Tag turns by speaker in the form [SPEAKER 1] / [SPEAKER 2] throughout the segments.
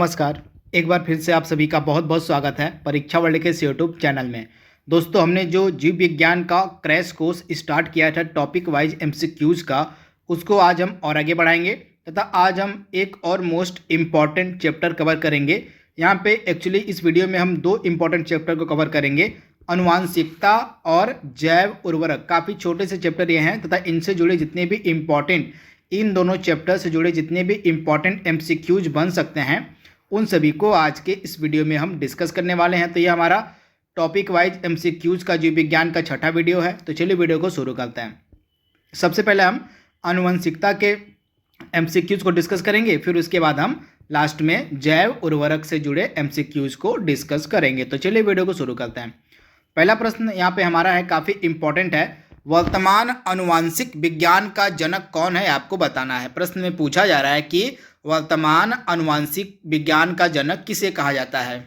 [SPEAKER 1] नमस्कार। एक बार फिर से आप सभी का बहुत बहुत स्वागत है परीक्षा वर्ल्ड के इस यूट्यूब चैनल में। दोस्तों, हमने जो जीव विज्ञान का क्रैश कोर्स स्टार्ट किया था टॉपिक वाइज एमसीक्यूज का, उसको आज हम और आगे बढ़ाएंगे तथा आज हम एक और मोस्ट इम्पॉर्टेंट चैप्टर कवर करेंगे। यहाँ पे एक्चुअली इस वीडियो में हम दो इम्पॉर्टेंट चैप्टर को कवर करेंगे, अनुवांशिकता और जैव उर्वरक। काफ़ी छोटे से चैप्टर ये हैं तथा इनसे जुड़े जितने भी इम्पॉर्टेंट, इन दोनों चैप्टर से जुड़े जितने भी इम्पॉर्टेंट एमसीक्यूज बन सकते हैं उन सभी को आज के इस वीडियो में हम डिस्कस करने वाले हैं। तो ये हमारा टॉपिक वाइज एमसीक्यूज का जीव विज्ञान का छठा वीडियो है। तो चलिए वीडियो को शुरू करते हैं। सबसे पहले हम आनुवंशिकता के एमसीक्यूज को डिस्कस करेंगे, फिर उसके बाद हम लास्ट में जैव उर्वरक से जुड़े एमसीक्यूज को डिस्कस करेंगे। तो चलिए वीडियो को शुरू करते हैं। पहला प्रश्न यहाँ पे हमारा है, काफ़ी इंपॉर्टेंट है। वर्तमान आनुवांशिक विज्ञान का जनक कौन है, आपको बताना है। प्रश्न में पूछा जा रहा है कि वर्तमान आनुवांशिक विज्ञान का जनक किसे कहा जाता है।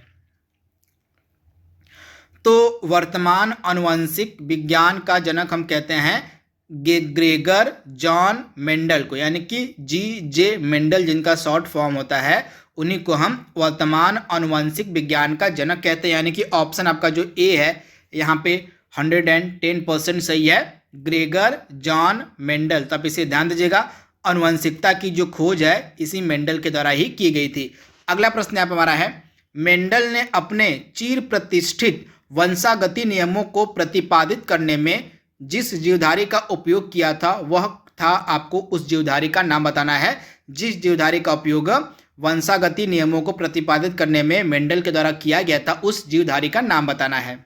[SPEAKER 1] तो वर्तमान आनुवांशिक विज्ञान का जनक हम कहते हैं ग्रेगर जॉन मेंडल को, यानी कि G.J. मेंडल जिनका शॉर्ट फॉर्म होता है, उन्हीं को हम वर्तमान आनुवांशिक विज्ञान का जनक कहते हैं। यानी कि ऑप्शन आपका जो ए है यहाँ पे 110% सही है, ग्रेगर जॉन मेंडल। तब इसे ध्यान दीजिएगा, आनुवंशिकता की जो खोज है इसी मेंडल के द्वारा ही की गई थी। अगला प्रश्न यहाँ पे हमारा है, मेंडल ने अपने चिर प्रतिष्ठित वंशागति नियमों को प्रतिपादित करने में जिस जीवधारी का उपयोग किया था वह था, आपको उस जीवधारी का नाम बताना है। जिस जीवधारी का उपयोग वंशागति नियमों को प्रतिपादित करने में मेंडल के द्वारा किया गया था उस जीवधारी का नाम बताना है।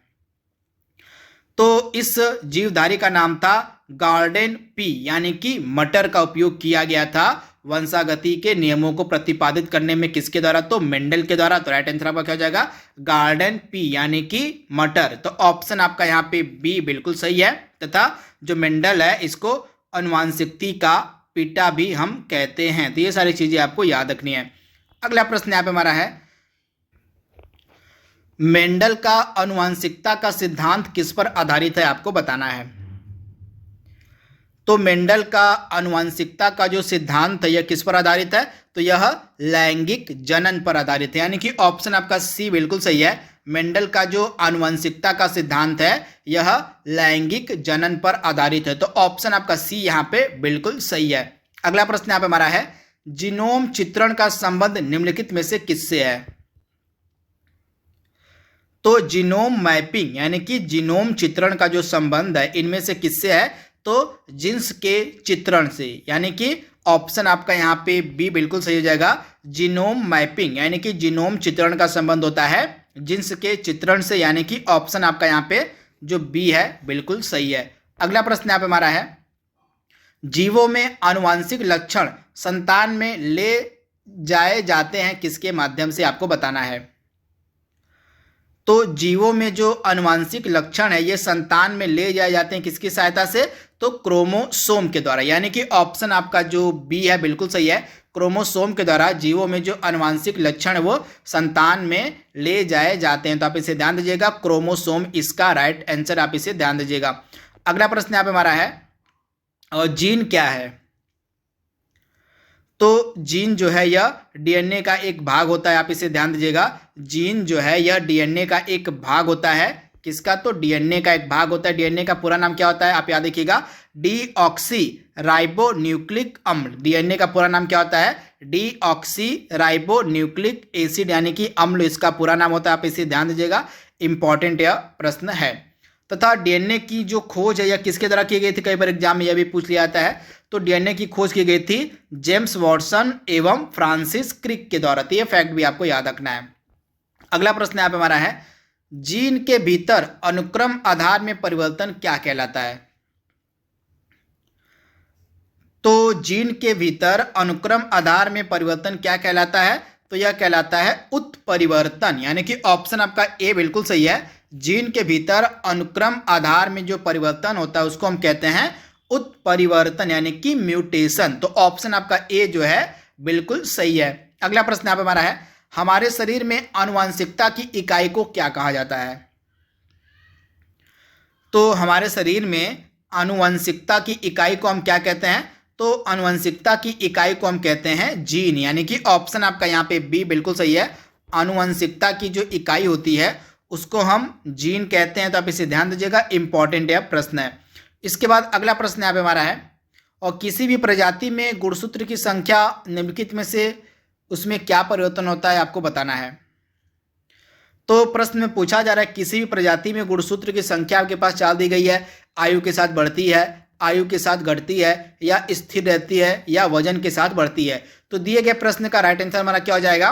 [SPEAKER 1] तो इस जीवधारी का नाम था गार्डन पी, यानी कि मटर का उपयोग किया गया था वंशागति के नियमों को प्रतिपादित करने में। किसके द्वारा? तो मेंडल के द्वारा। तो राइट आंसर आपका क्या हो जाएगा? गार्डन पी यानी कि मटर। तो ऑप्शन आपका यहाँ पे बी बिल्कुल सही है। तथा जो मेंडल है इसको आनुवांशिकी का पिता भी हम कहते हैं। तो ये सारी चीजें आपको याद रखनी है। अगला प्रश्न यहाँ पे हमारा है, मेंडल का आनुवांशिकता का सिद्धांत किस पर आधारित है, आपको बताना है। तो मेंडल का आनुवांशिकता का जो सिद्धांत है यह किस पर आधारित है? तो यह लैंगिक जनन पर आधारित है। यानी कि ऑप्शन आपका सी बिल्कुल सही है। मेंडल का जो आनुवंशिकता का सिद्धांत है यह लैंगिक जनन पर आधारित है। तो ऑप्शन आपका सी यहाँ पे बिल्कुल सही है। अगला प्रश्न यहाँ पे हमारा है, जीनोम चित्रण का संबंध निम्नलिखित में से किससे है? तो जीनोम मैपिंग यानी कि जीनोम चित्रण का जो संबंध है इनमें से किससे है? तो जीन्स के चित्रण से। यानी कि ऑप्शन आपका यहाँ पे बी बिल्कुल सही हो जाएगा। जीनोम मैपिंग यानी कि जीनोम चित्रण का संबंध होता है जीन्स के चित्रण से। यानी कि ऑप्शन आपका यहाँ पे जो बी है बिल्कुल सही है। अगला प्रश्न यहाँ पे हमारा है, जीवों में आनुवांशिक लक्षण संतान में ले जाए जाते हैं किसके माध्यम से, आपको बताना है। तो जीवों में जो आनुवांशिक लक्षण है ये संतान में ले जाए जाते हैं किसकी सहायता से? तो क्रोमोसोम के द्वारा। यानी कि ऑप्शन आपका जो बी है बिल्कुल सही है। क्रोमोसोम के द्वारा जीवों में जो आनुवांशिक लक्षण है वो संतान में ले जाए जाते हैं। तो आप इसे ध्यान दीजिएगा, क्रोमोसोम इसका राइट आंसर, आप इसे ध्यान दीजिएगा। अगला प्रश्न यहाँ पे हमारा है, और जीन क्या है? तो जीन जो है यह डीएनए का एक भाग होता है। आप इसे ध्यान दीजिएगा, जीन जो है यह डीएनए का एक भाग होता है। किसका? तो डीएनए का एक भाग होता है। डीएनए का पूरा नाम क्या होता है? आप याद रखिएगा, डीऑक्सी राइबो न्यूक्लिक अम्ल। डीएनए का पूरा नाम क्या होता है? डीऑक्सी राइबो न्यूक्लिक एसिड यानी कि अम्ल इसका पूरा नाम होता है। आप इसे ध्यान दीजिएगा, इंपॉर्टेंट यह प्रश्न है। तथा डीएनए की जो खोज है यह किसके द्वारा की गई थी? कई बार एग्जाम में यह भी पूछ लिया जाता है। तो डीएनए की खोज की गई थी जेम्स वॉटसन एवं फ्रांसिस क्रिक के द्वारा। तो यह फैक्ट भी आपको याद रखना है। अगला प्रश्न यहाँ पे हमारा है, जीन के भीतर अनुक्रम आधार में परिवर्तन क्या कहलाता है? तो जीन के भीतर अनुक्रम आधार में परिवर्तन क्या कहलाता है? तो यह कहलाता है उत्परिवर्तन। यानी कि ऑप्शन आपका ए बिल्कुल सही है। जीन के भीतर अनुक्रम आधार में जो परिवर्तन होता है उसको हम कहते हैं उत्परिवर्तन यानी कि म्यूटेशन। तो ऑप्शन आपका ए जो है बिल्कुल सही है। अगला प्रश्न यहाँ पे हमारा है, हमारे शरीर में आनुवांशिकता की इकाई को क्या कहा जाता है? तो हमारे शरीर में आनुवांशिकता की इकाई को हम क्या कहते हैं? तो आनुवंशिकता की इकाई को हम कहते हैं जीन, यानी कि ऑप्शन आपका यहाँ पे बी बिल्कुल सही है। आनुवंशिकता की जो इकाई होती है उसको हम जीन कहते हैं, तो आप इसे ध्यान दीजिएगा, इंपॉर्टेंट यह प्रश्न है। इसके बाद अगला प्रश्न यहाँ पे हमारा है, और किसी भी प्रजाति में गुणसूत्र की संख्या निम्नलिखित में से उसमें क्या परिवर्तन होता है आपको बताना है। तो प्रश्न में पूछा जा रहा है किसी भी प्रजाति में गुणसूत्र की संख्या आपके पास चाल दी गई है, आयु के साथ बढ़ती है, आयु के साथ घटती है, या स्थिर रहती है, या वजन के साथ बढ़ती है। तो दिए गए प्रश्न का राइट आंसर हमारा क्या हो जाएगा,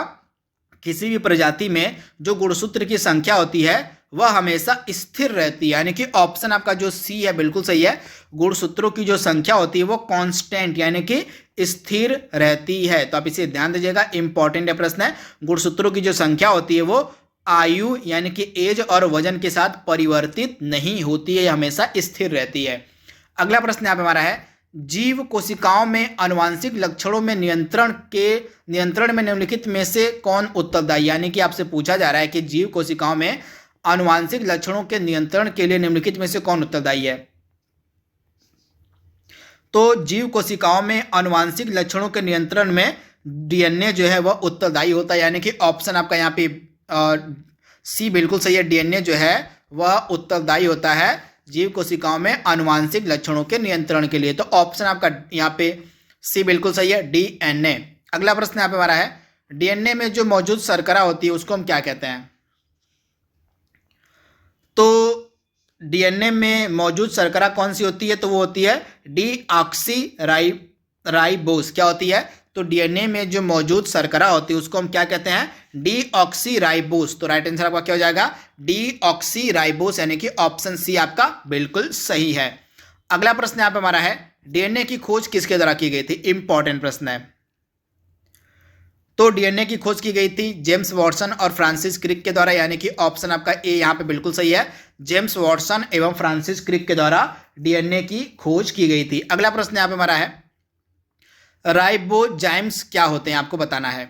[SPEAKER 1] किसी भी प्रजाति में जो गुणसूत्र की संख्या होती है वह हमेशा स्थिर रहती है, यानी कि ऑप्शन आपका जो सी है बिल्कुल सही है। गुणसूत्रों की जो संख्या होती है वो कांस्टेंट यानी कि स्थिर रहती है, तो आप इसे ध्यान दीजिएगा, इंपॉर्टेंट प्रश्न है। गुणसूत्रों की जो संख्या होती है वो आयु यानी कि एज और वजन के साथ परिवर्तित नहीं होती है, हमेशा स्थिर रहती है। अगला प्रश्न यहाँ पे हमारा है, जीव कोशिकाओं में आनुवांशिक लक्षणों में नियंत्रण में निम्नलिखित में से कौन उत्तरदायी, यानी कि आपसे पूछा जा रहा है कि जीव कोशिकाओं में आनुवांशिक लक्षणों के नियंत्रण के लिए निम्नलिखित में से कौन उत्तरदायी है। तो जीव कोशिकाओं में आनुवांशिक लक्षणों के नियंत्रण में डीएनए जो है वह उत्तरदायी होता है, यानी कि ऑप्शन आपका यहाँ पे सी बिल्कुल सही है। डीएनए जो है वह उत्तरदायी होता है जीव कोशिकाओं में आनुवांशिक लक्षणों के नियंत्रण के लिए, तो ऑप्शन आपका यहाँ पे सी बिल्कुल सही है, डीएनए। अगला प्रश्न यहाँ पे हमारा है, डीएनए में जो मौजूद शर्करा होती है उसको हम क्या कहते हैं। तो डीएनए में मौजूद शर्करा कौन सी होती है, तो वो होती है डीऑक्सीराइबोस। क्या होती है, तो डीएनए में जो मौजूद शर्करा होती है उसको हम क्या कहते हैं, डीऑक्सीराइबोस। तो राइट आंसर आपका क्या हो जाएगा, डीऑक्सीराइबोस, यानी कि ऑप्शन सी आपका बिल्कुल सही है। अगला प्रश्न यहाँ पे हमारा है, डीएनए की खोज किसके द्वारा की गई थी, इंपॉर्टेंट प्रश्न है। तो डीएनए की खोज की गई थी जेम्स वॉटसन और फ्रांसिस क्रिक के द्वारा, यानी कि ऑप्शन आपका ए यहाँ पे बिल्कुल सही है। जेम्स वॉटसन एवं फ्रांसिस क्रिक के द्वारा डीएनए की खोज की गई थी। अगला प्रश्न यहाँ पे हमारा है, राइबोजाइम्स क्या होते हैं आपको बताना है।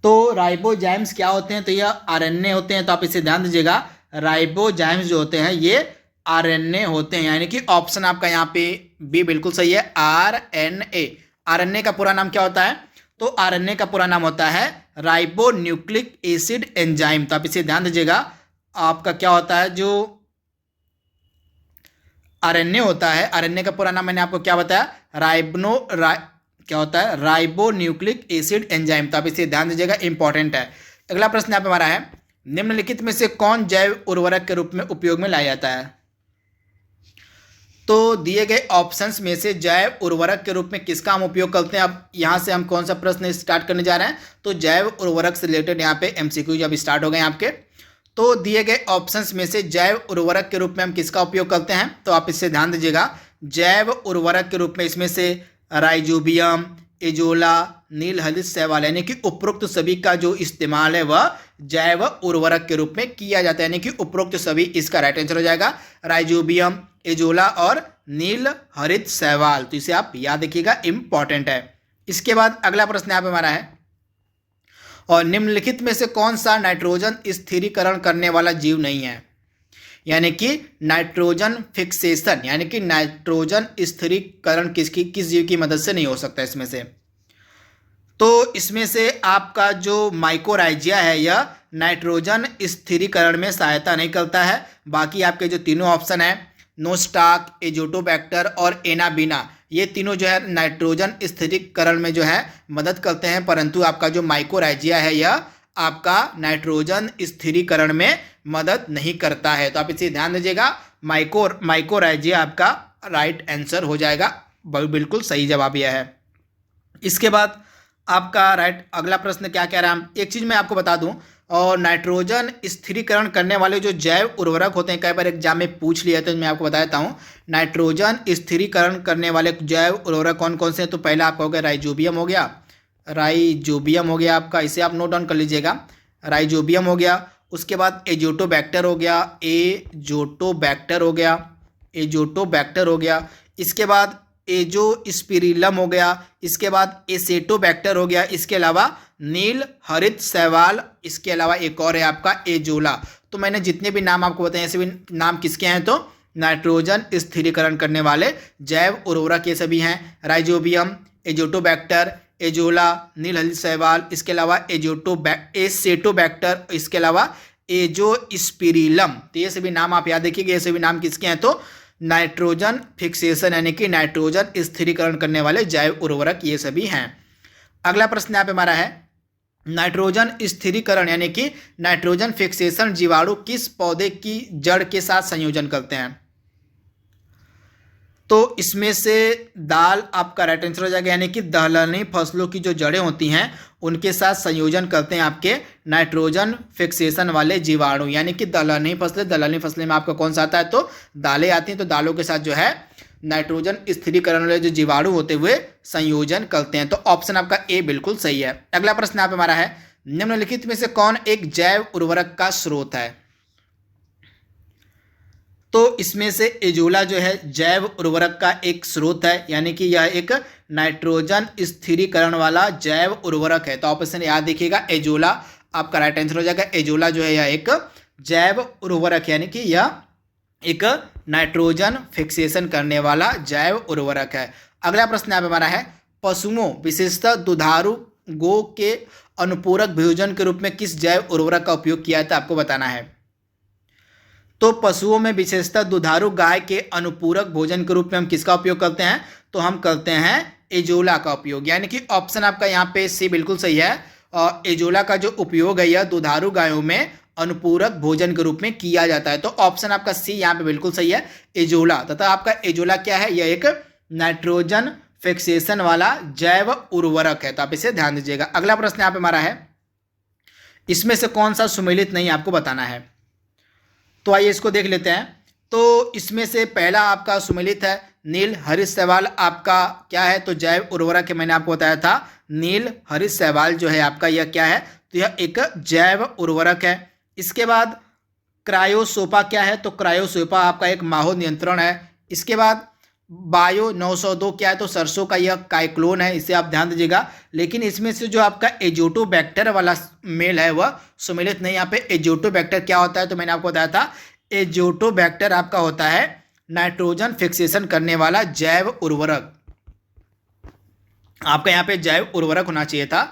[SPEAKER 1] तो राइबोजाइम्स क्या होते हैं, तो यह आरएनए होते हैं, तो आप इसे ध्यान दीजिएगा, राइबोजाइम्स जो होते हैं ये आरएनए होते हैं, यानी कि ऑप्शन आपका यहाँ पे बी बिल्कुल सही है, आरएनए। आरएनए का पूरा नाम क्या होता है, तो आरएनए का पूरा नाम होता है राइबो न्यूक्लिक एसिड एंजाइम, तो आप इसे ध्यान दीजिएगा। आपका क्या होता है, जो आरएनए होता है, आरएनए का पूरा नाम मैंने आपको क्या बताया, क्या होता है, राइबो न्यूक्लिक एसिड एंजाइम, तो आप इसे ध्यान दीजिएगा, इंपॉर्टेंट है। अगला प्रश्न यहाँ पे हमारा है, निम्नलिखित में से कौन जैव उर्वरक के रूप में उपयोग में लाया जाता है। तो दिए गए ऑप्शंस में से जैव उर्वरक के रूप में किसका हम उपयोग करते हैं। अब यहाँ से हम कौन सा प्रश्न स्टार्ट करने जा रहे हैं, तो जैव उर्वरक से रिलेटेड यहाँ पे एमसीक्यू जब स्टार्ट हो गए आपके। तो दिए गए ऑप्शंस में से जैव उर्वरक के रूप में हम किसका उपयोग करते हैं, तो आप इससे ध्यान दीजिएगा, जैव उर्वरक के रूप में इसमें से राइजोबियम, एजोला, नील हरित शैवाल, यानी कि उपरोक्त सभी का जो इस्तेमाल है वह जैव उर्वरक के रूप में किया जाता है, यानी कि उपरोक्त सभी इसका राइट आंसर हो जाएगा, राइजोबियम, एजोला और नील हरित शैवाल। तो इसे आप याद रखिएगा, इंपॉर्टेंट है। इसके बाद अगला प्रश्न यहाँ पे हमारा है, और निम्नलिखित में से कौन सा नाइट्रोजन स्थिरीकरण करने वाला जीव नहीं है, यानी कि नाइट्रोजन फिक्सेशन, यानी कि नाइट्रोजन स्थिरीकरण किस जीव की मदद से नहीं हो सकता इसमें से। तो इसमें से आपका जो माइकोराइजिया है यह नाइट्रोजन स्थिरीकरण में सहायता नहीं करता है। बाकी आपके जो तीनों ऑप्शन है, नोस्टाक, एजोटोबैक्टर और एनाबीना, ये तीनों जो है नाइट्रोजन स्थिरीकरण में जो है मदद करते हैं, परंतु आपका जो माइकोराइजिया है यह आपका नाइट्रोजन स्थिरीकरण में मदद नहीं करता है। तो आप इसे ध्यान दीजिएगा, माइकोराइजिया आपका राइट आंसर हो जाएगा, बिल्कुल सही जवाब यह है। इसके बाद आपका अगला प्रश्न क्या कह रहा है, एक चीज़ मैं आपको बता दूं, और नाइट्रोजन स्थिरीकरण करने वाले जो जैव उर्वरक होते हैं, कई बार एग्जाम में पूछ लिया तो मैं आपको बता देता हूँ। नाइट्रोजन स्थिरीकरण करने वाले जैव उर्वरक कौन कौन से हैं, तो पहला आपका हो गया राइजोबियम हो गया आपका, इसे आप नोट डाउन कर लीजिएगा, राइजोबियम हो गया। उसके बाद एजोटोबैक्टर हो गया, इसके बाद एजोस्पिरिलम हो गया, इसके बाद एसेटोबैक्टर हो गया, इसके अलावा नील हरित शैवाल, इसके अलावा एक और है आपका एजोला। तो मैंने जितने भी नाम आपको बताए ऐसे भी नाम किसके हैं, तो नाइट्रोजन स्थिरीकरण करने वाले जैव उर्वरक ये सभी हैं। राइजोबियम, एजोटोबैक्टर, एजोला, नील हरित शैवाल, इसके अलावा एसेटोबैक्टर, इसके अलावा एजोस्पिरिलम। तो ये सभी नाम आप याद रखिएगा, ये सभी नाम किसके हैं? तो नाइट्रोजन फिक्सेशन यानी कि नाइट्रोजन स्थिरीकरण करने वाले जैव उर्वरक ये सभी हैं। अगला प्रश्न यहाँ पे हमारा है, नाइट्रोजन स्थिरीकरण यानी कि नाइट्रोजन फिक्सेशन जीवाणु किस पौधे की जड़ के साथ संयोजन करते हैं? तो इसमें से दाल आपका राइट आंसर हो जाएगा, यानी कि दलहनी फसलों की जो जड़ें होती हैं उनके साथ संयोजन करते हैं आपके नाइट्रोजन फिक्सेशन वाले जीवाणु, यानी कि दलहनी फसलें में आपका कौन सा आता है? तो दालें आती हैं। तो दालों के साथ जो है नाइट्रोजन स्थिरीकरण वाले जो जीवाणु होते हुए संयोजन करते हैं। तो ऑप्शन आपका ए बिल्कुल सही है। अगला प्रश्न यहाँ पे हमारा है, निम्नलिखित में से कौन एक जैव उर्वरक का स्रोत है? तो इसमें से एजोला जो है जैव उर्वरक का एक स्रोत है, यानी कि यह एक नाइट्रोजन स्थिरीकरण वाला जैव उर्वरक है। तो ऑप्शन याद देखिएगा, एजोला आपका राइट आंसर हो जाएगा। एजोला जो है यह एक जैव उर्वरक यानी कि यह एक नाइट्रोजन फिक्सेशन करने वाला जैव उर्वरक है। अगला प्रश्न यहाँ पे हमारा है, पशुओं विशेषतः दुधारू गो के अनुपूरक भोजन के रूप में किस जैव उर्वरक का उपयोग किया जाता है? आपको बताना है। तो पशुओं में विशेषतः दुधारू गाय के अनुपूरक भोजन के रूप में हम किसका उपयोग करते हैं? तो हम करते हैं एजोला का उपयोग, यानी कि ऑप्शन आपका यहाँ पे सी बिल्कुल सही है। और एजोला का जो उपयोग है यह दुधारू गायों में अनुपूरक भोजन के रूप में किया जाता है। तो ऑप्शन आपका सी यहाँ पे बिल्कुल सही है, एजोला। तथा आपका एजोला क्या है? यह एक नाइट्रोजन फिक्सेशन वाला जैव उर्वरक है। तो आप इसे ध्यान दीजिएगा। अगला प्रश्न यहाँ पे हमारा है, इसमें से कौन सा सुमेलित नहीं आपको बताना है? तो आइए इसको देख लेते हैं। तो इसमें से पहला आपका सुमेलित है नील हरित शैवाल। आपका क्या है? तो जैव उर्वरक है, मैंने आपको बताया था। नील हरित शैवाल जो है आपका यह क्या है? तो यह एक जैव उर्वरक है। इसके बाद क्रायोसोपा क्या है? तो क्रायोसोपा आपका एक माहौल नियंत्रण है। इसके बाद बायो 902 क्या है? तो सरसों का यह काइक्लोन है, इसे आप ध्यान दीजिएगा। लेकिन इसमें से जो आपका एजोटोबैक्टर वाला मेल है वह सुमेलित नहीं। यहाँ पे एजोटोबैक्टर क्या होता है? तो मैंने आपको बताया था, एजोटोबैक्टर आपका होता है नाइट्रोजन फिक्सेशन करने वाला जैव उर्वरक। आपका यहाँ पे जैव उर्वरक होना चाहिए था।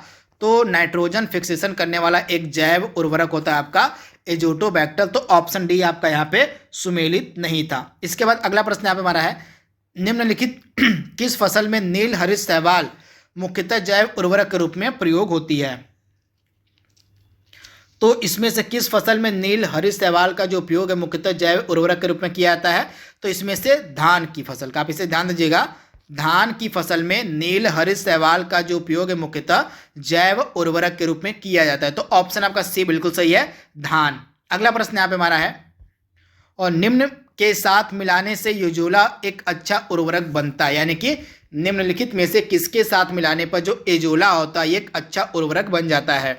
[SPEAKER 1] तो नाइट्रोजन फिक्सेशन करने वाला एक जैव उर्वरक होता है आपका एजोटोबैक्टर। तो ऑप्शन डी आपका यहाँ पे सुमेलित नहीं था। इसके बाद अगला प्रश्न यहाँ पे हमारा है, निम्नलिखित किस फसल में नील हरित शैवाल मुख्यतः जैव उर्वरक के रूप में प्रयोग होती है? तो इसमें से किस फसल में नील हरित शैवाल का जो उपयोग है मुख्यतः जैव उर्वरक के रूप में किया जाता है? तो इसमें से धान की फसल का, आप इसे ध्यान दीजिएगा। धान की फसल में नील हरित शैवाल का जो उपयोग है मुख्यतः जैव उर्वरक के रूप में किया जाता है। तो ऑप्शन आपका सी बिल्कुल सही है, धान। अगला प्रश्न यहाँ पे हमारा है, और निम्न के साथ मिलाने से एजोला एक अच्छा उर्वरक बनता है, यानी कि निम्नलिखित में से किसके साथ मिलाने पर जो एजोला होता है एक अच्छा उर्वरक बन जाता है?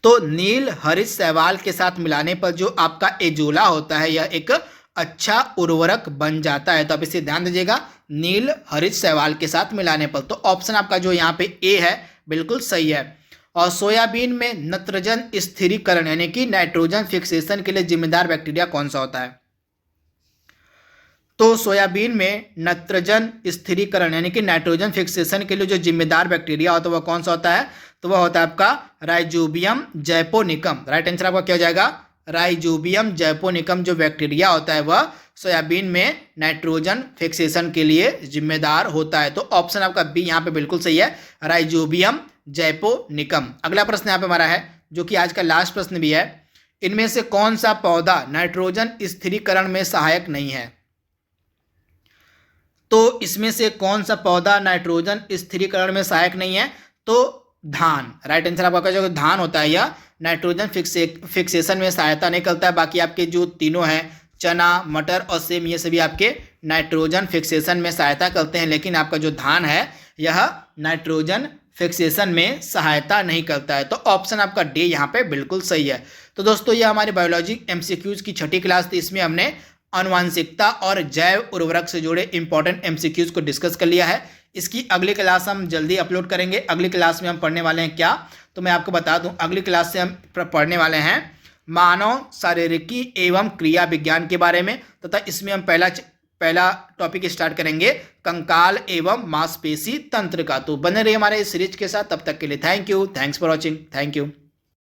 [SPEAKER 1] तो नील हरित शैवाल के साथ मिलाने पर जो आपका एजोला होता है यह एक अच्छा उर्वरक बन जाता है। तो आप इसे ध्यान दीजिएगा, नील हरित शैवाल के साथ मिलाने पर। तो ऑप्शन आपका जो यहाँ पे ए है बिल्कुल सही है। और सोयाबीन में नत्रजन स्थिरीकरण यानी कि नाइट्रोजन फिक्सेशन के लिए जिम्मेदार बैक्टीरिया कौन सा होता है? तो सोयाबीन में नत्रजन स्थिरीकरण यानी कि नाइट्रोजन फिक्सेशन के लिए जो जिम्मेदार बैक्टीरिया होता है वह कौन सा होता है? तो वह होता है आपका राइजोबियम जैपोनिकम। राइट आंसर आपका क्या हो जाएगा? राइजोबियम जैपोनिकम जो बैक्टीरिया होता है वह सोयाबीन में नाइट्रोजन फिक्सेशन के लिए जिम्मेदार होता है। तो ऑप्शन आपका बी यहाँ पे बिल्कुल सही है, राइजोबियम जैपोनिकम। अगला प्रश्न यहाँ पे हमारा है जो कि आज का लास्ट प्रश्न भी है, इनमें से कौन सा पौधा नाइट्रोजन स्थिरीकरण में सहायक नहीं है? तो इसमें से कौन सा पौधा नाइट्रोजन स्थिरीकरण में सहायक नहीं है? तो धान। राइट आंसर आपका जो धान होता है यह नाइट्रोजन फिक्सेशन में सहायता नहीं करता है। बाकी आपके जो तीनों हैं चना, मटर और सेम ये सभी आपके नाइट्रोजन फिक्सेशन में सहायता करते हैं, लेकिन आपका जो धान है यह नाइट्रोजन फिक्सेशन में सहायता नहीं करता है। तो ऑप्शन आपका डी यहाँ पे बिल्कुल सही है। तो दोस्तों यह हमारी बायोलॉजी एमसीक्यूज की छठी क्लास थी। इसमें हमने आनुवांशिकता और जैव उर्वरक से जुड़े इंपॉर्टेंट एमसीक्यूज को डिस्कस कर लिया है। इसकी अगली क्लास हम जल्दी अपलोड करेंगे। अगली क्लास में हम पढ़ने वाले हैं क्या, तो मैं आपको बता दूं, अगली क्लास से हम पढ़ने वाले हैं मानव शारीरिकी एवं क्रिया विज्ञान के बारे में, तथा इसमें हम पहला टॉपिक स्टार्ट करेंगे कंकाल एवं मांसपेशी तंत्र का। तो बने रहिए हमारे इस सीरीज के साथ, तब तक के लिए thank you, thanks for watching, thank you.